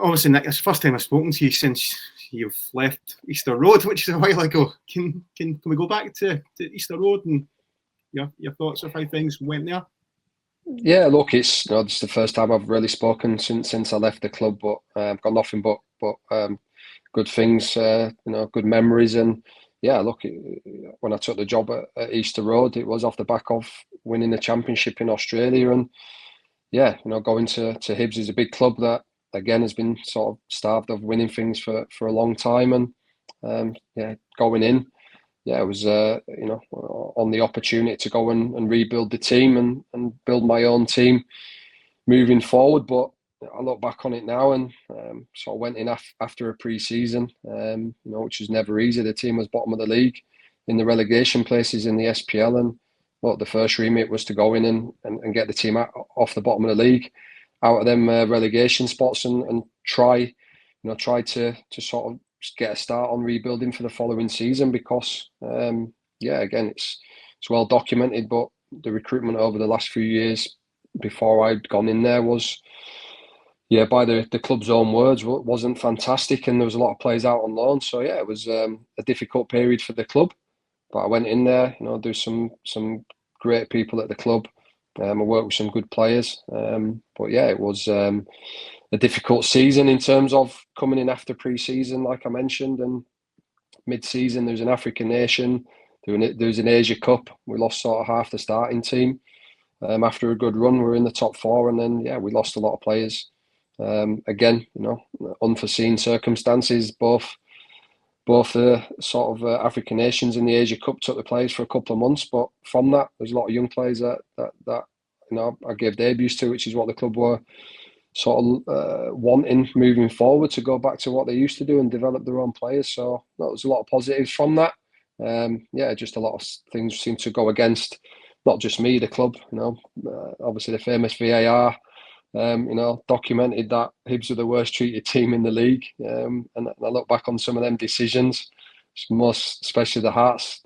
obviously, Nick, it's the first time I've spoken to you since you've left Easter Road, which is a while ago. Can we go back to Easter Road and your thoughts of how things went there? Yeah, look, it's this is the first time I've really spoken since I left the club, but I've got nothing but good things, good memories, and yeah, look, when I took the job at Easter Road, it was off the back of winning the championship in Australia, and yeah, going to Hibs is a big club that again has been sort of starved of winning things for a long time, and going in. Yeah, it was on the opportunity to go and rebuild the team and build my own team moving forward. But I look back on it now and sort of went in after a pre-season, which was never easy. The team was bottom of the league in the relegation places in the SPL, and look, the first remit was to go in and get the team off the bottom of the league, out of them relegation spots, and try to sort of get a start on rebuilding for the following season, because again, it's well documented, but the recruitment over the last few years before I'd gone in there was, by the club's own words, wasn't fantastic, and there was a lot of players out on loan. So yeah, it was a difficult period for the club, but I went in there, there's some great people at the club. I worked with some good players, but yeah, it was a difficult season in terms of coming in after pre-season, like I mentioned, and mid-season there was an African nation, there was an Asia Cup. We lost sort of half the starting team. After a good run, we were in the top four, and then we lost a lot of players. Again, unforeseen circumstances. Both sort of African nations in the Asia Cup took the players for a couple of months, but from that, there's a lot of young players that I gave debuts to, which is what the club were sort of wanting moving forward, to go back to what they used to do and develop their own players. So that was a lot of positives from that. Just a lot of things seem to go against not just me, the club. Obviously the famous VAR. Documented that Hibs were the worst treated team in the league, and I look back on some of them decisions, most especially the Hearts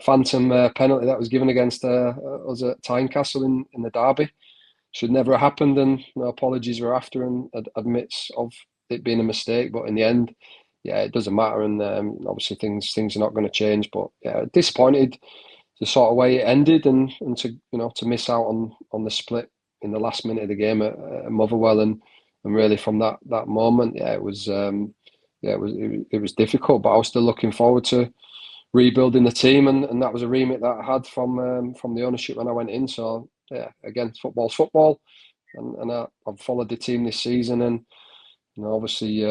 phantom penalty that was given against us at Tynecastle in the derby. Should never have happened, and apologies were after, and admits of it being a mistake. But in the end, it doesn't matter, and obviously things are not going to change. But disappointed the sort of way it ended, and to miss out on the split in the last minute of the game at Motherwell, and really from that moment, it was difficult. But I was still looking forward to rebuilding the team, and that was a remit that I had from the ownership when I went in. So again, football's football, and I've followed the team this season, and obviously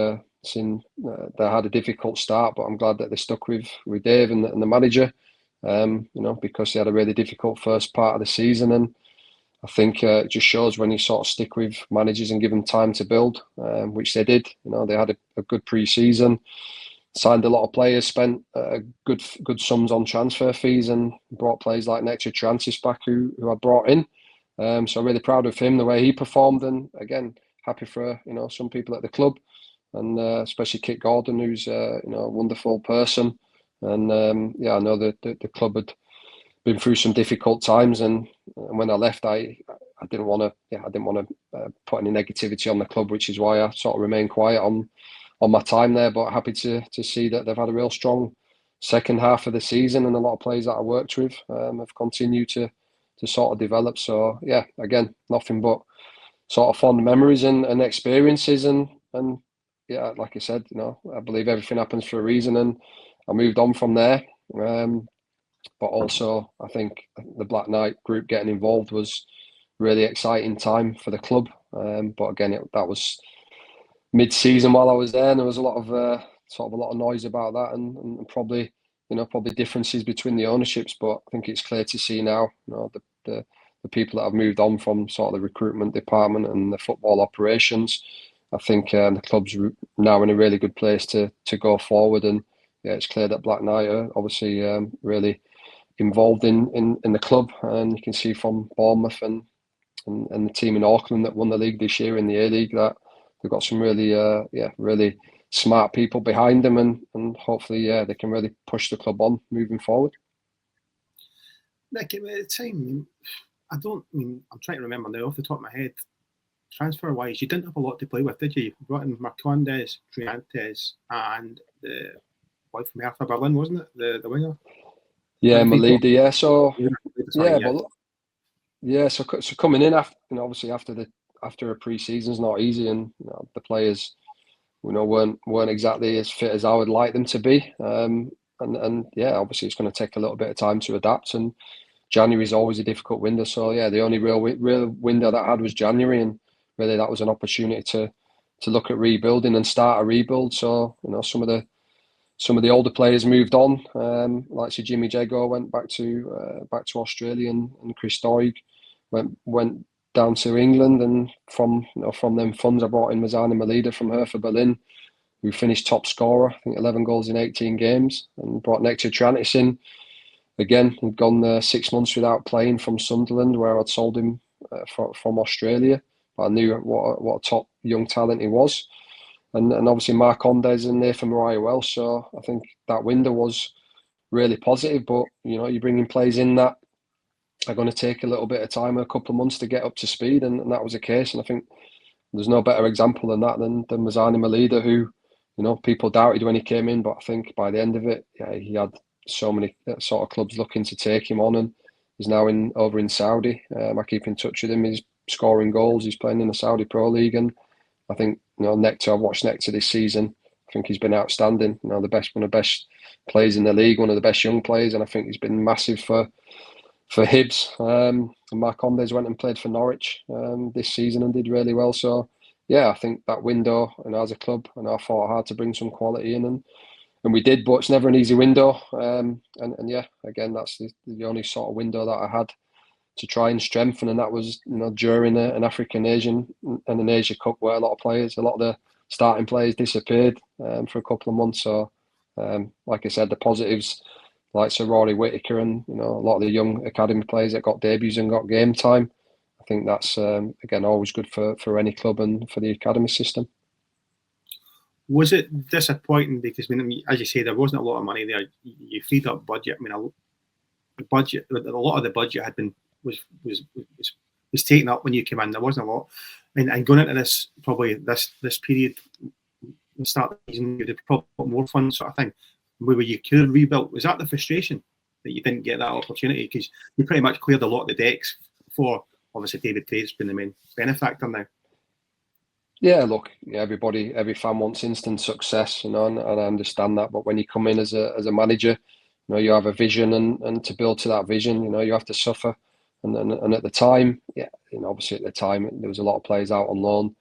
seen they had a difficult start, but I'm glad that they stuck with Dave and the manager, because they had a really difficult first part of the season, and I think it just shows when you sort of stick with managers and give them time to build, which they did. They had a good pre-season, signed a lot of players, spent good sums on transfer fees, and brought players like Nectar Transis back who I brought in. So really proud of him, the way he performed, and again, happy for some people at the club, and especially Kit Gordon, who's a wonderful person. And I know that the club had been through some difficult times, and when I left, I didn't want to put any negativity on the club, which is why I sort of remained quiet on my time there. But happy to see that they've had a real strong second half of the season, and a lot of players that I worked with have continued to sort of develop. So again, nothing but sort of fond memories and experiences, and like I said, I believe everything happens for a reason, and I moved on from there. But also, I think the Black Knight group getting involved was really exciting time for the club. But again, that was mid-season while I was there, and there was a lot of noise about that, and probably differences between the ownerships. But I think it's clear to see now, the people that have moved on from sort of the recruitment department and the football operations. I think the club's now in a really good place to go forward, and it's clear that Black Knight are obviously really involved in the club, and you can see from Bournemouth and the team in Auckland that won the league this year in the A-League that they've got some really really smart people behind them, and hopefully they can really push the club on moving forward. Nick, at the time, I'm trying to remember now off the top of my head, transfer wise, you didn't have a lot to play with, did you? You brought in Marcondes, Triantes, and the boy from Hertha Berlin, wasn't it? The winger. Yeah, Other people. Malida. Yeah, so Sorry, yeah, but yeah, so coming in after, obviously after a pre-season's not easy, and the players, weren't exactly as fit as I would like them to be. And yeah, obviously it's going to take a little bit of time to adapt, and January is always a difficult window. So yeah, the only real window that I had was January, and really that was an opportunity to look at rebuilding and start a rebuild. So some of the older players moved on, like Jimmy Jago went back to Australia, and Chris Doig went down to England, and from them funds I brought in Mazzani Malida from Hertha Berlin, who finished top scorer, I think 11 goals in 18 games, and brought Nectar Trantis in. Again, he'd gone 6 months without playing from Sunderland, where I'd sold him from Australia. But I knew what a top young talent he was. And obviously Marcondes in there for Mariah Welsh. So I think that window was really positive. But, you're bringing players in that are going to take a little bit of time, a couple of months to get up to speed. And that was the case. And I think there's no better example than that than Mazzani Malida, who, people doubted when he came in. But I think by the end of it, yeah, he had so many sort of clubs looking to take him on, and he's now over in Saudi. I keep in touch with him. He's scoring goals. He's playing in the Saudi Pro League, and I think Nectar. I've watched Nectar this season. I think he's been outstanding. One of the best players in the league, one of the best young players, and I think he's been massive for Hibs. And Marcondes went and played for Norwich this season and did really well. So yeah, I think that window, and as a club, and I fought hard to bring some quality in, and we did, but it's never an easy window. And yeah, again, that's the only sort of window that I had to try and strengthen, and that was during an African Asian and an Asia Cup where a lot of the starting players disappeared for a couple of months. So like I said, the positives like Sir Rory Whittaker and a lot of the young academy players that got debuts and got game time, I think that's again always good for any club and for the academy system. Was it disappointing because, as you say, there wasn't a lot of money there. You freed up budget. A lot of the budget had been was taken up when you came in. There wasn't a lot, and going into this this period, the start of the season, you'd have probably put more funds, sort of thing, where you could have rebuilt. Was that the frustration that you didn't get that opportunity because you pretty much cleared a lot of the decks for obviously David Craig's been the main benefactor now? Yeah, look, every fan wants instant success, and I understand that. But when you come in as a manager, you have a vision, and to build to that vision, you have to suffer. And at the time, yeah, obviously at the time there was a lot of players out on loan,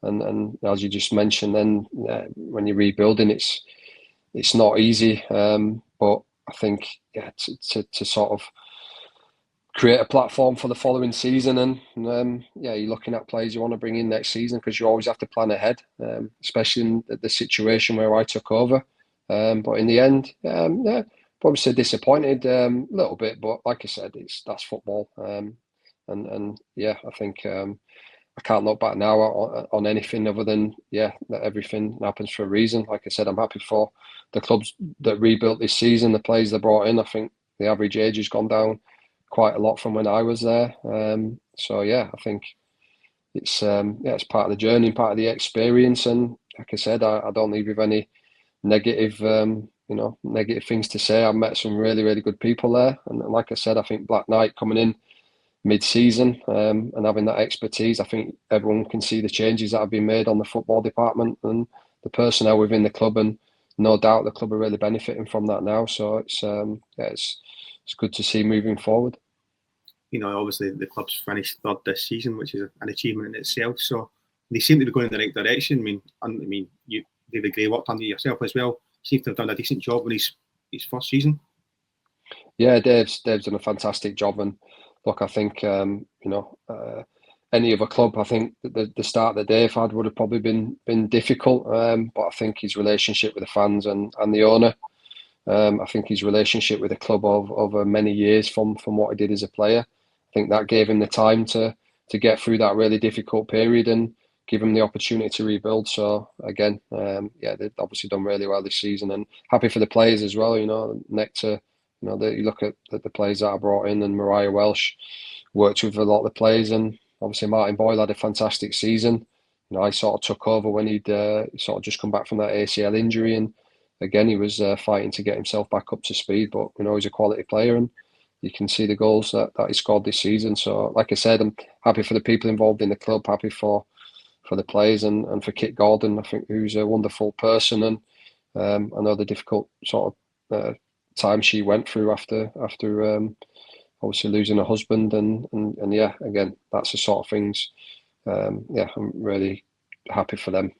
and as you just mentioned, then when you're rebuilding, it's not easy. But I think to sort of create a platform for the following season, and you're looking at players you want to bring in next season, because you always have to plan ahead, especially in the situation where I took over. But in the end, probably say disappointed a little bit, but like I said, that's football. And yeah, I think I can't look back now on anything other than that everything happens for a reason. Like I said, I'm happy for the clubs that rebuilt this season, the players they brought in. I think the average age has gone down quite a lot from when I was there. So yeah, I think it's part of the journey, part of the experience. And like I said, I don't leave with any negative negative things to say. I've met some really, really good people there, and like I said, I think Black Knight coming in mid-season and having that expertise, I think everyone can see the changes that have been made on the football department and the personnel within the club, and no doubt the club are really benefiting from that now. So it's good to see moving forward. Obviously the club's finished third this season, which is an achievement in itself. So they seem to be going in the right direction. You David Gray worked under yourself as well. Seems to have done a decent job in his first season. Yeah, Dave's done a fantastic job, and look, I think any other club, I think the start that Dave had would have probably been difficult. But I think his relationship with the fans and the owner, I think his relationship with the club over many years from what he did as a player, I think that gave him the time to get through that really difficult period and give him the opportunity to rebuild. So again, they've obviously done really well this season, and happy for the players as well. Nectar, you look at the players that I brought in, and Mariah Welsh worked with a lot of the players, and obviously Martin Boyle had a fantastic season. You know, I sort of took over when he'd sort of just come back from that ACL injury, and again he was fighting to get himself back up to speed. But you know, he's a quality player, and you can see the goals that he scored this season. So, like I said, I'm happy for the people involved in the club, happy for the players, and for Kit Gordon, I think, who's a wonderful person, and I know the difficult sort of time she went through after obviously losing a husband, and yeah, again, that's the sort of things. Yeah, I'm really happy for them.